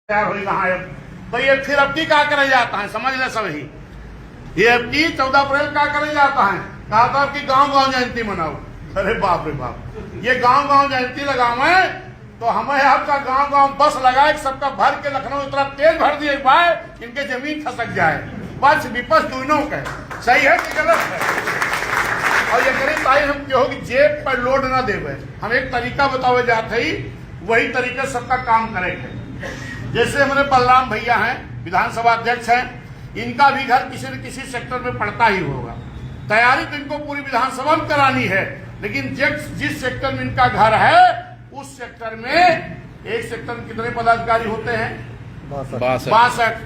तैयार हुई कहाँ है। तो ये फिर अब की क्या करे जाता है, समझ ले सब ही। ये अब की 14 अप्रैल क्या करे जाता है, कहा था कि गांव गांव जयंती मनाओ। अरे बाप रे बाप, ये गांव गांव जयंती लगावे तो हमें आपका गांव गांव बस लगाए सबका भर के लखनऊ इतना तेज भर दिए भाई इनके जमीन खसक जाए। बस विपक्ष दोनों का सही है कि गलत है। और ये करी ताई हम क्यों कि जेब पर लोड ना देवे, हम एक तरीका बतावे जाते ही वही तरीके सबका काम करेंगे। जैसे हमारे बलराम भैया हैं, विधानसभा अध्यक्ष हैं, इनका भी घर किसी न किसी सेक्टर में पड़ता ही होगा। तैयारी तो इनको पूरी विधानसभा में करानी है, लेकिन जिस सेक्टर में इनका घर है उस सेक्टर में एक सेक्टर में कितने पदाधिकारी होते हैं? 62।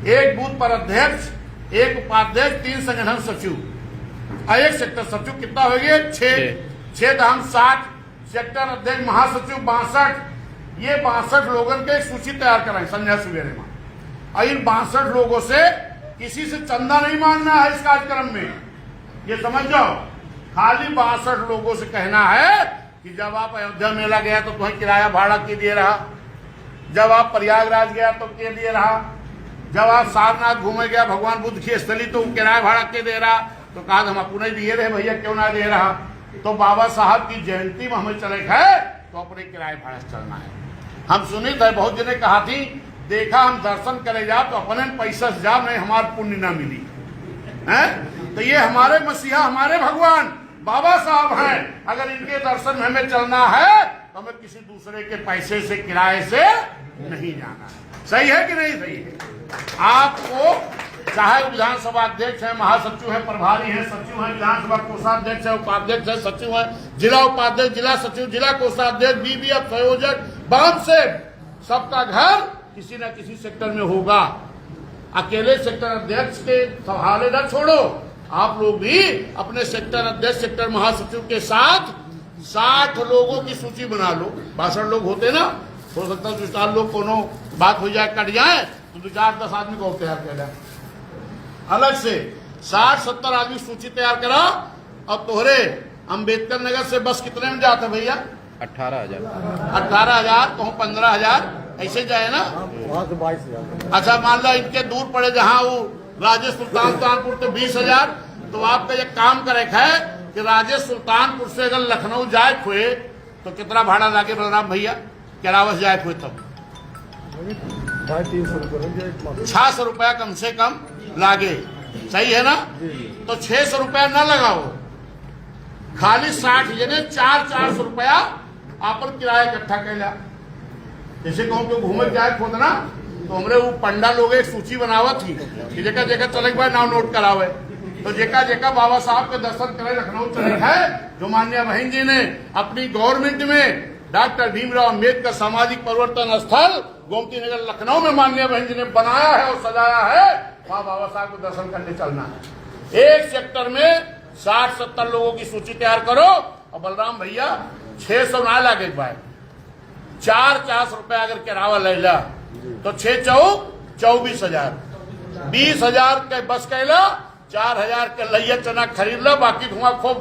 एक बूथ पर अध्यक्ष, एक उपाध्यक्ष, 3 संगठन सचिव और एक सेक्टर सचिव। कितना हो गया? 6 दाम 60। सेक्टर अध्यक्ष महासचिव 62। ये 62 लोगों के एक सूची तैयार कराएं संध्या सवेरे में। और इन 62 लोगों से किसी से चंदा नहीं मांगना है इस कार्यक्रम में, ये समझ जाओ। खाली 62 लोगों से कहना है कि जब आप अयोध्या मेला गया तो तुम्हें किराया भाड़ा के दिए रहा, जब आप प्रयागराज गया तो के दिए रहा, जब आप सारनाथ घूमे गया भगवान बुद्ध की स्थली तो किराया भाड़ा के दे रहा, तो कहा हम अपने दिए रहे भैया क्यों ना दे रहा। तो बाबा साहब की जयंती में हमें चले गए तो अपने किराए भाड़ा चलना है। हम सुनी थे बहुत जने कहा थी देखा हम दर्शन करे जाओ तो अपने पैसा से जाओ नहीं हमारे पुण्य ना मिली है। तो ये हमारे मसीहा हमारे भगवान बाबा साहब हैं, अगर इनके दर्शन में हमें चलना है तो हमें किसी दूसरे के पैसे से किराए से नहीं जाना है। सही है कि नहीं सही है? आपको चाहे विधानसभा अध्यक्ष है, महासचिव है, प्रभारी है, सचिव है, विधानसभा कोषाध्यक्ष है, उपाध्यक्ष है, सचिव है, जिला उपाध्यक्ष, जिला सचिव, जिला कोषाध्यक्ष, बीबीएफ संयोजक, बाम से सबका घर किसी न किसी सेक्टर में होगा। अकेले सेक्टर अध्यक्ष के सहारे न छोड़ो, आप लोग भी अपने सेक्टर अध्यक्ष, सेक्टर महासचिव के साथ 60 लोगों की सूची बना लो। 62 लोग होते ना, हो सकता है 2-4 लोग कोनो बात हो जाए कट जाए तो 2-4-10 आदमी को तैयार कर जाए अलग से। 60-70 आदमी सूची तैयार करा। अब तोहरे अम्बेडकर नगर से बस कितने में जाते भैया? 18,000 कहूँ 15,000 ऐसे जाए ना। अच्छा मान लो इनके दूर पड़े जहाँ वो राजेश सुल्तानपुर तो 20,000। तो आपका ये काम करे है कि राजेश सुल्तानपुर से अगर लखनऊ जाए हुए तो कितना भाड़ा लागे बलराम भैया? कैरावस जाए हुए तब 600 रुपया कम से कम लागे। सही है ना? तो 600 रुपया न लगाओ, खाली 60 जने 400 रुपया आपन किराया इकट्ठा कैला। जैसे कहूँ कि घूमे जाए खुद ना तो हमरे वो पंडा लोग एक सूची बनावत थी कि जेका जेका चले भाई नाम नोट करावे। तो जेका जेका बाबा साहब के दर्शन करे लखनऊ चले है, जो माननीय बहन जी ने अपनी गवर्नमेंट में डॉक्टर भीमराव अम्बेडकर सामाजिक परिवर्तन स्थल गोमती नगर लखनऊ में माननीय बहन जी ने बनाया है और सजाया है, वहाँ बाबा साहब को दर्शन करने चलना है। एक सेक्टर में 60-70 लोगों की सूची तैयार करो। और बलराम भैया 600 ना लगे भाई, 400 रुपया अगर किराया ले ला तो 6 चौक 24,000, 20,000 के बस कैला, 4,000 के लैया चना खरीद लो। बाकी धुआं खूब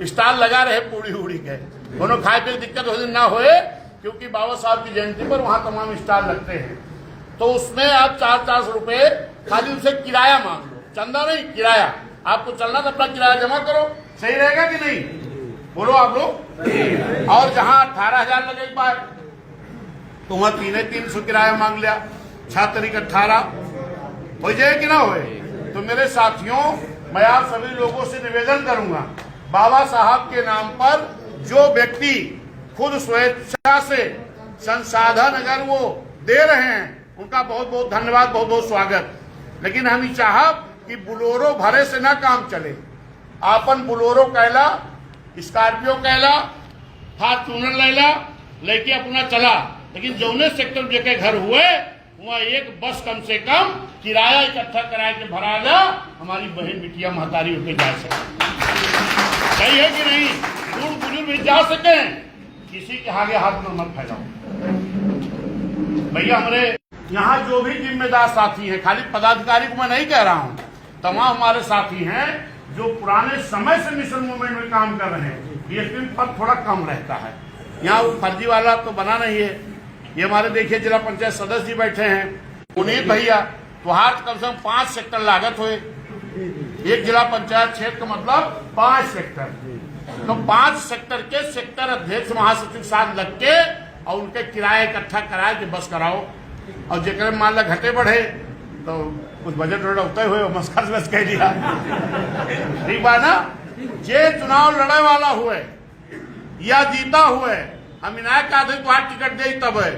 स्टाल लगा रहे पूरी उड़ी के, दोनों खाए पी दिक्कत ना होए, क्योंकि बाबा साहब की जयंती पर वहां तमाम स्टाल लगते हैं। तो उसमें आप 400 रुपये खाली उनसे किराया मांग लो, चंदा नहीं किराया। आपको चलना तो अपना किराया जमा करो, सही रहेगा कि नहीं? बोलो आप लोग। और जहां 18,000 लगे पाए तो वहां 300 किराया मांग लिया, 6 तरीक 18 हो जाए कि ना होए। तो मेरे साथियों, मैं आप सभी लोगों से निवेदन करूंगा, बाबा साहब के नाम पर जो व्यक्ति खुद स्वेच्छा से संसाधन अगर वो दे रहे हैं उनका बहुत बहुत धन्यवाद, बहुत बहुत स्वागत। लेकिन हम ही चाहब कि बुलोरो भरे से ना काम चले। आपन बुलोरो कहला, स्कॉर्पियो कहला, फॉर्च्यूनर लेला, लेके अपना चला। लेकिन जौने सेक्टर जेके घर हुए वहाँ एक बस कम से कम किराया इकट्ठा करा के भरा ला, हमारी बहन बिटिया महतारी होके जा सके। सही है कि नहीं? दूर बुजुर्ग भी जा सके, किसी के आगे हाथ में मत फैलाओ भैया। हमारे यहाँ जो भी जिम्मेदार साथी हैं, खाली पदाधिकारी को मैं नहीं कह रहा हूँ, तमाम हमारे साथी हैं जो पुराने समय से मिशन मूवमेंट में काम कर रहे हैं। ये पद थोड़ा कम रहता है, यहाँ फर्जी वाला तो बना नहीं है। ये हमारे देखिए जिला पंचायत सदस्य जी बैठे हैं, पुनीत भैया, तो हार कम से कम 5 सेक्टर लागत हुए। एक जिला पंचायत क्षेत्र का मतलब 5 सेक्टर, तो 5 सेक्टर के सेक्टर अध्यक्ष महासचिव साथ लग के और उनके किराया इकट्ठा कराए कि बस कराओ। और जेकर मान ला घटे बढ़े तो कुछ बजट उड़ते हुए मस्कर बस कह दिया। ठीक बात ना, जे चुनाव लड़े वाला हुए या जीता हुए, हम इनायत का तुम्हारा टिकट दे तब है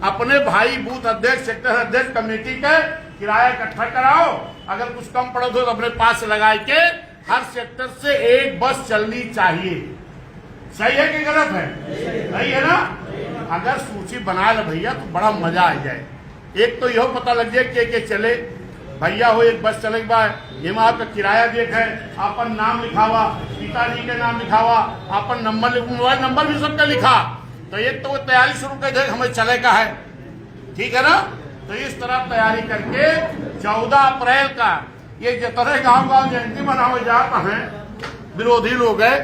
अपने भाई बूथ अध्यक्ष, सेक्टर अध्यक्ष, कमेटी के किराया इकट्ठा कराओ। अगर कुछ कम पड़े तो अपने पास से लगाए के हर सेक्टर से एक बस चलनी चाहिए। सही है कि गलत है? सही है ना। अगर सूची बना ले भैया तो बड़ा मजा आ जाए। एक तो यह पता लग जाए के चले भैया हो, एक बस चले ये में आपका किराया देख है, अपन नाम लिखावा, पिताजी के नाम लिखावा, अपन नंबर, मोबाइल नंबर भी सबका लिखा, तो एक तो वो तैयारी शुरू कर दे हमें चले का है। ठीक है ना। तो इस तरह तैयारी करके 14 अप्रैल का ये जितने गांव जयंती मनावे जाता है, विरोधी लोग है